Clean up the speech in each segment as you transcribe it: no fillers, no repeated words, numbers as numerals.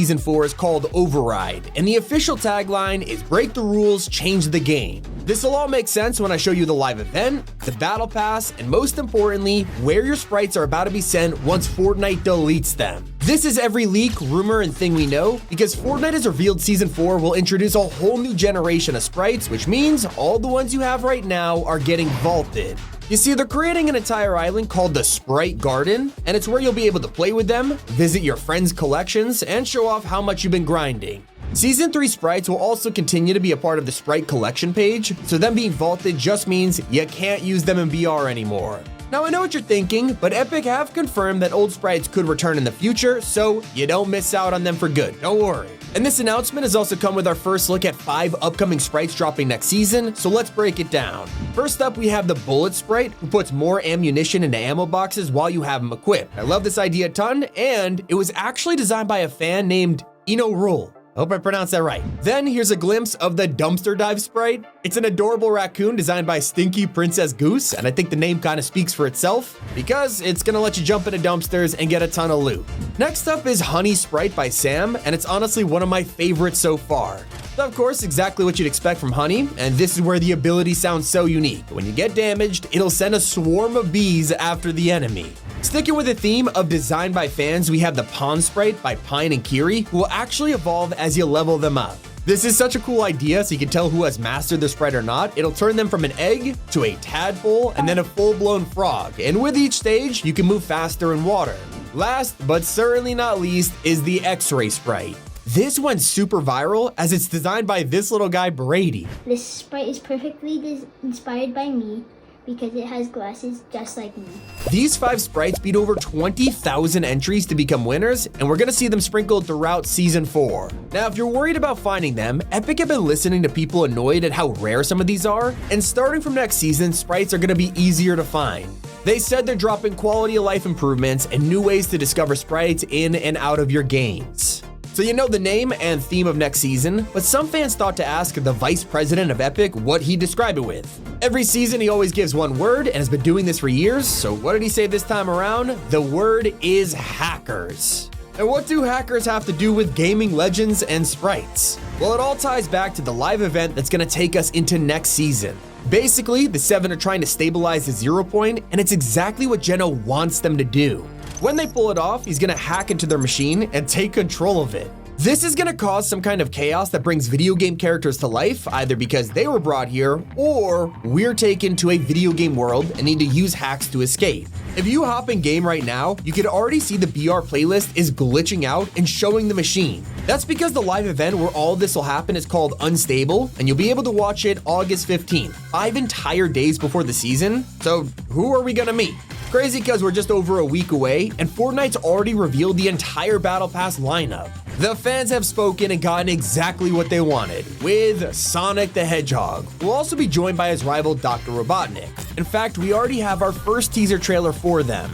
Season 4 is called Override, and the official tagline is break the rules, change the game. This will all make sense when I show you the live event, the battle pass, and most importantly, where your sprites are about to be sent once Fortnite deletes them. This is every leak, rumor, and thing we know, because Fortnite has revealed Season 4 will introduce a whole new generation of sprites, which means all the ones you have right now are getting vaulted. You see, they're creating an entire island called the Sprite Garden, and it's where you'll be able to play with them, visit your friends' collections, and show off how much you've been grinding. Season 3 sprites will also continue to be a part of the Sprite collection page, so them being vaulted just means you can't use them in BR anymore. Now I know what you're thinking, but Epic have confirmed that old sprites could return in the future, so you don't miss out on them for good, don't worry. And this announcement has also come with our first look at 5 upcoming sprites dropping next season, so let's break it down. First up, we have the Bullet sprite, who puts more ammunition into ammo boxes while you have them equipped. I love this idea a ton, and it was actually designed by a fan named Eno Rule. Hope I pronounced that right. Then here's a glimpse of the Dumpster Dive sprite. It's an adorable raccoon designed by Stinky Princess Goose, and I think the name kind of speaks for itself because it's gonna let you jump into dumpsters and get a ton of loot. Next up is Honey Sprite by Sam, and it's honestly one of my favorites so far. So of course, exactly what you'd expect from Honey, and this is where the ability sounds so unique. When you get damaged, it'll send a swarm of bees after the enemy. Sticking with the theme of design by fans, we have the Pond Sprite by Pine and Kiri, who will actually evolve as you level them up. This is such a cool idea, so you can tell who has mastered the sprite or not. It'll turn them from an egg to a tadpole and then a full-blown frog, and with each stage, you can move faster in water. Last, but certainly not least, is the X-Ray Sprite. This went super viral as it's designed by this little guy, Brady. This sprite is perfectly inspired by me because it has glasses just like me. These 5 sprites beat over 20,000 entries to become winners, and we're gonna see them sprinkled throughout Season 4. Now, if you're worried about finding them, Epic have been listening to people annoyed at how rare some of these are, and starting from next season, sprites are gonna be easier to find. They said they're dropping quality of life improvements and new ways to discover sprites in and out of your games. So you know the name and theme of next season, but some fans thought to ask the vice president of Epic what he'd describe it with. Every season he always gives one word and has been doing this for years, so what did he say this time around? The word is hackers. And what do hackers have to do with gaming legends and sprites? Well, it all ties back to the live event that's gonna take us into next season. Basically, the 7 are trying to stabilize the 0 point, and it's exactly what Geno wants them to do. When they pull it off, he's gonna hack into their machine and take control of it. This is gonna cause some kind of chaos that brings video game characters to life, either because they were brought here, or we're taken to a video game world and need to use hacks to escape. If you hop in game right now, you can already see the BR playlist is glitching out and showing the machine. That's because the live event where all this will happen is called Unstable, and you'll be able to watch it August 15th, 5 entire days before the season. So who are we gonna meet? Crazy because we're just over a week away, and Fortnite's already revealed the entire Battle Pass lineup. The fans have spoken and gotten exactly what they wanted, with Sonic the Hedgehog. We'll also be joined by his rival Dr. Robotnik. In fact, we already have our first teaser trailer for them.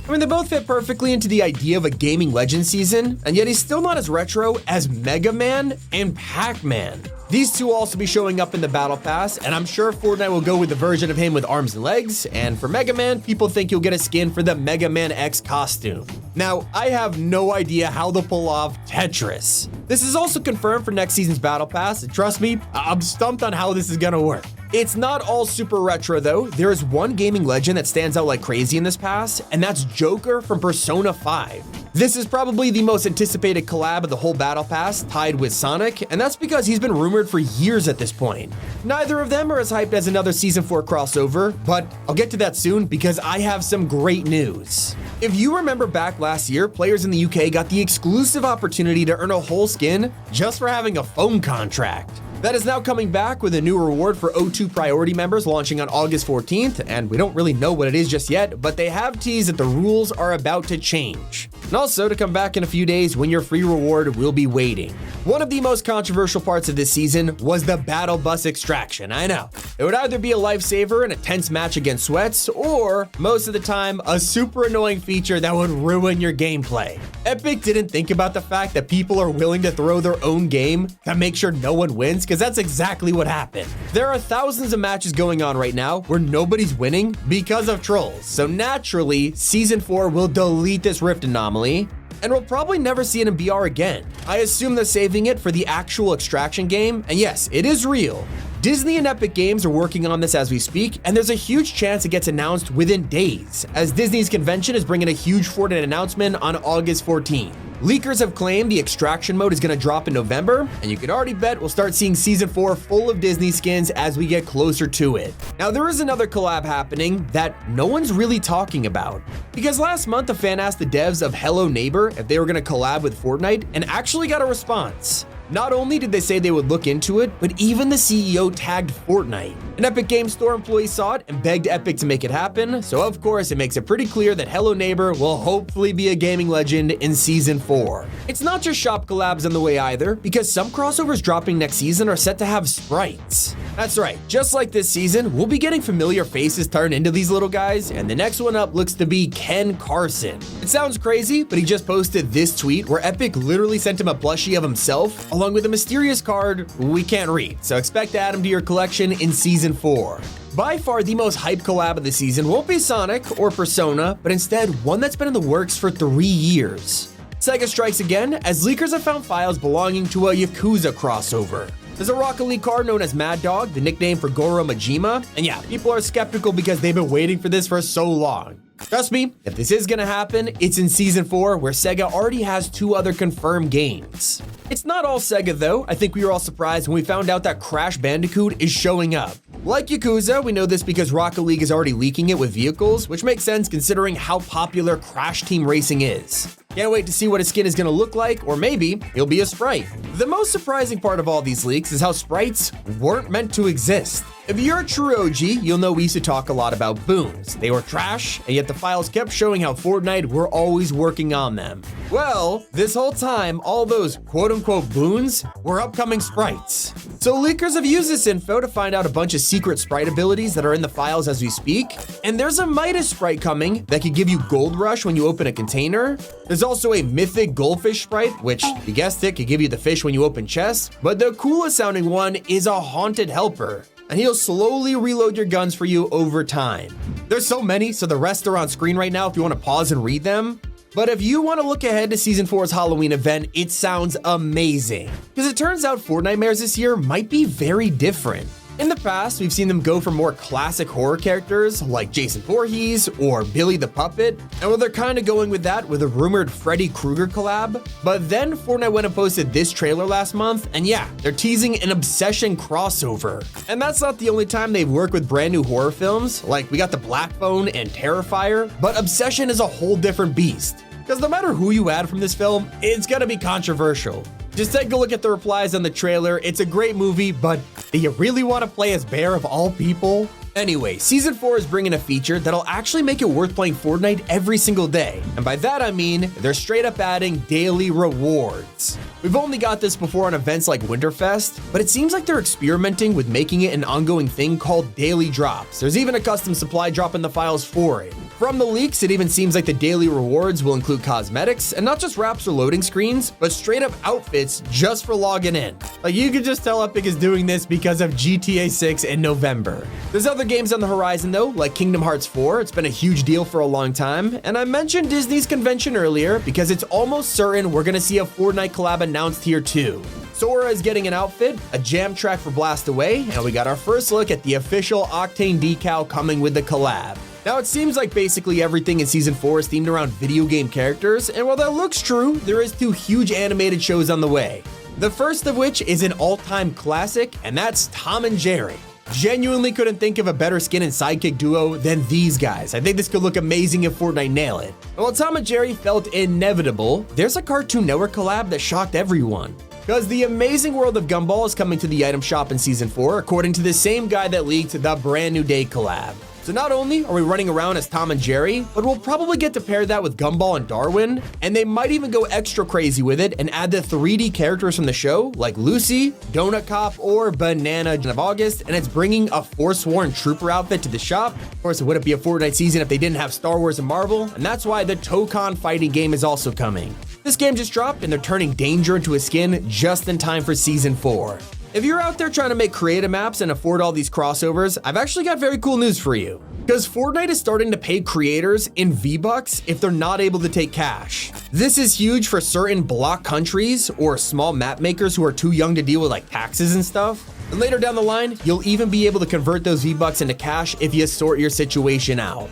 I mean, they both fit perfectly into the idea of a gaming legend season, and yet he's still not as retro as Mega Man and Pac-Man. These two will also be showing up in the Battle Pass, and I'm sure Fortnite will go with the version of him with arms and legs, and for Mega Man, people think you'll get a skin for the Mega Man X costume. Now, I have no idea how they'll pull off Tetris. This is also confirmed for next season's Battle Pass, and trust me, I'm stumped on how this is gonna work. It's not all super retro though. There is one gaming legend that stands out like crazy in this pass, and that's Joker from Persona 5. This is probably the most anticipated collab of the whole Battle Pass, tied with Sonic, and that's because he's been rumored for years at this point. Neither of them are as hyped as another Season 4 crossover, but I'll get to that soon because I have some great news. If you remember back last year, players in the UK got the exclusive opportunity to earn a whole skin just for having a phone contract. That is now coming back with a new reward for O2 Priority members launching on August 14th, and we don't really know what it is just yet, but they have teased that the rules are about to change. And also to come back in a few days when your free reward will be waiting. One of the most controversial parts of this season was the Battle Bus extraction, I know. It would either be a lifesaver in a tense match against Sweats, or most of the time, a super annoying feature that would ruin your gameplay. Epic didn't think about the fact that people are willing to throw their own game to make sure no one wins because that's exactly what happened. There are thousands of matches going on right now where nobody's winning because of trolls. So naturally, Season 4 will delete this Rift anomaly, and we'll probably never see it in BR again. I assume they're saving it for the actual Extraction game, and yes, it is real. Disney and Epic Games are working on this as we speak, and there's a huge chance it gets announced within days, as Disney's convention is bringing a huge Fortnite announcement on August 14th. Leakers have claimed the Extraction mode is going to drop in November, and you can already bet we'll start seeing Season 4 full of Disney skins as we get closer to it. Now, there is another collab happening that no one's really talking about, because last month a fan asked the devs of Hello Neighbor if they were going to collab with Fortnite and actually got a response. Not only did they say they would look into it, but even the CEO tagged Fortnite. An Epic Games Store employee saw it and begged Epic to make it happen, so of course it makes it pretty clear that Hello Neighbor will hopefully be a gaming legend in Season 4. It's not just shop collabs on the way either, because some crossovers dropping next season are set to have sprites. That's right, just like this season, we'll be getting familiar faces turned into these little guys, and the next one up looks to be Ken Carson. It sounds crazy, but he just posted this tweet where Epic literally sent him a plushie of himself, along with a mysterious card we can't read, so expect to add him to your collection in Season 4. By far the most hyped collab of the season won't be Sonic or Persona, but instead one that's been in the works for 3 years. Sega strikes again, as leakers have found files belonging to a Yakuza crossover. There's a Rocket League card known as Mad Dog, the nickname for Goro Majima, and yeah, people are skeptical because they've been waiting for this for so long. Trust me, if this is gonna happen, it's in Season 4, where Sega already has 2 other confirmed games. It's not all Sega though. I think we were all surprised when we found out that Crash Bandicoot is showing up. Like Yakuza, we know this because Rocket League is already leaking it with vehicles, which makes sense considering how popular Crash Team Racing is. Can't wait to see what his skin is gonna look like, or maybe he'll be a sprite. The most surprising part of all these leaks is how sprites weren't meant to exist. If you're a true OG, you'll know we used to talk a lot about boons. They were trash, and yet the files kept showing how Fortnite were always working on them. Well, this whole time, all those quote-unquote boons were upcoming sprites. So leakers have used this info to find out a bunch of secret sprite abilities that are in the files as we speak, and there's a Midas sprite coming that could give you Gold Rush when you open a container. There's also a mythic goldfish sprite, which, you guessed it, could give you the fish when you open chests, but the coolest sounding one is a haunted helper, and he'll slowly reload your guns for you over time. There's so many, so the rest are on screen right now if you want to pause and read them. But if you want to look ahead to Season 4's Halloween event, it sounds amazing. Because it turns out Fortnitemares this year might be very different. In the past, we've seen them go for more classic horror characters like Jason Voorhees or Billy the Puppet, and well, they're kind of going with that with a rumored Freddy Krueger collab. But then Fortnite went and posted this trailer last month, and yeah, they're teasing an Obsession crossover. And that's not the only time they've worked with brand new horror films, like we got the Black Phone and Terrifier, but Obsession is a whole different beast. Because no matter who you add from this film, it's gonna be controversial. Just take a look at the replies on the trailer. It's a great movie, but do you really want to play as Bear of all people? Anyway, Season 4 is bringing a feature that'll actually make it worth playing Fortnite every single day. And by that I mean, they're straight up adding daily rewards. We've only got this before on events like Winterfest, but it seems like they're experimenting with making it an ongoing thing called daily drops. There's even a custom supply drop in the files for it. From the leaks, it even seems like the daily rewards will include cosmetics, and not just wraps or loading screens, but straight up outfits just for logging in. Like, you could just tell Epic is doing this because of GTA 6 in November. There's other games on the horizon though, like Kingdom Hearts 4. It's been a huge deal for a long time, and I mentioned Disney's convention earlier because it's almost certain we're gonna see a Fortnite collab announced here too. Sora is getting an outfit, a jam track for Blast Away, and we got our first look at the official Octane decal coming with the collab. Now, it seems like basically everything in Season 4 is themed around video game characters, and while that looks true, there is 2 huge animated shows on the way. The first of which is an all-time classic, and that's Tom and Jerry. Genuinely couldn't think of a better skin and sidekick duo than these guys. I think this could look amazing if Fortnite nail it. And while Tom and Jerry felt inevitable, there's a Cartoon Network collab that shocked everyone. Because The Amazing World of Gumball is coming to the item shop in Season 4, according to the same guy that leaked the Brand New Day collab. So not only are we running around as Tom and Jerry, but we'll probably get to pair that with Gumball and Darwin, and they might even go extra crazy with it and add the 3D characters from the show, like Lucy, Donut Cop, or Banana of August, and it's bringing a Forsworn Trooper outfit to the shop. Of course, it wouldn't be a Fortnite season if they didn't have Star Wars and Marvel, and that's why the Tokon fighting game is also coming. This game just dropped, and they're turning Danger into a skin just in time for Season 4. If you're out there trying to make creative maps and afford all these crossovers, I've actually got very cool news for you. Because Fortnite is starting to pay creators in V-Bucks if they're not able to take cash. This is huge for certain block countries or small map makers who are too young to deal with like taxes and stuff. And later down the line, you'll even be able to convert those V-Bucks into cash if you sort your situation out.